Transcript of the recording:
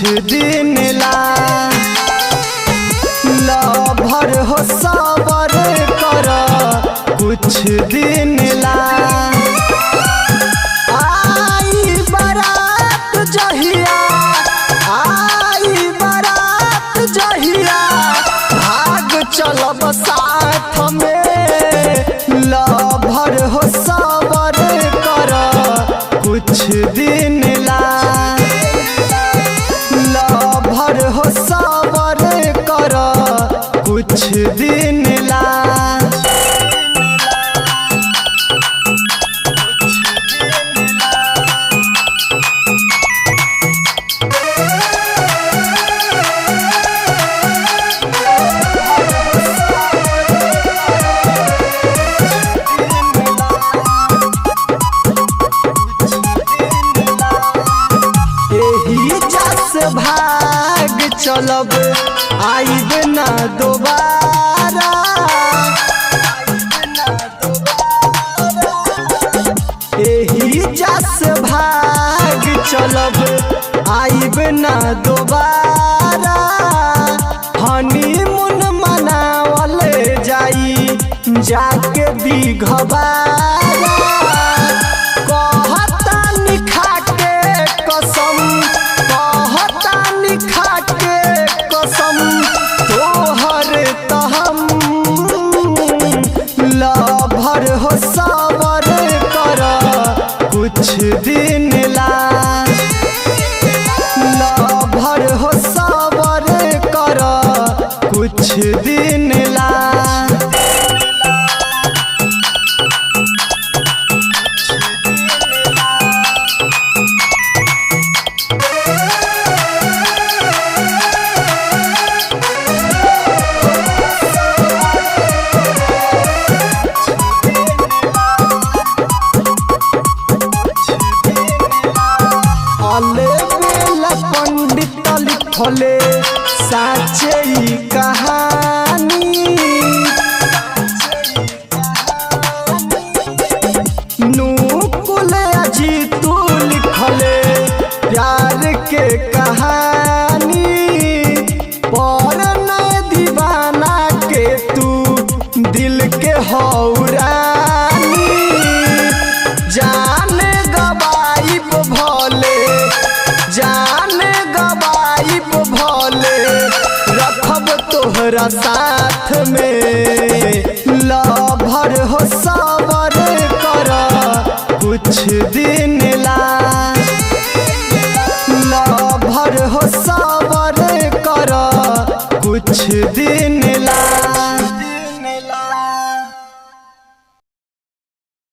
दिन ला लभर हो सबर कर कुछ दिन ला। आई बारात जहिया भाग चलब साथ में लभर हो सबर कर कुछ दिन ला लभर हो सबर कर कुछ दिन ला। भाग चलब आइब ना दोबारा एही जस भाग चलब आइब ना दोबारा। हनीमून मनावल जाई जाके बिघबारा हो सबर कर कुछ दिन ला लभर हो सबर कर कुछ दिन ला। पंडित लिखले साचे कहानी नूकुल अजीतू लिखले प्यार के कहानी। पर नए दीवाना के तू दिल के हौरानी जान गवाइब भोले जान गवाइब भोले रखब तोहरा साथ में लभर हो सबर कर कुछ दिन ला लभर हो सबर कर कुछ दिन ला।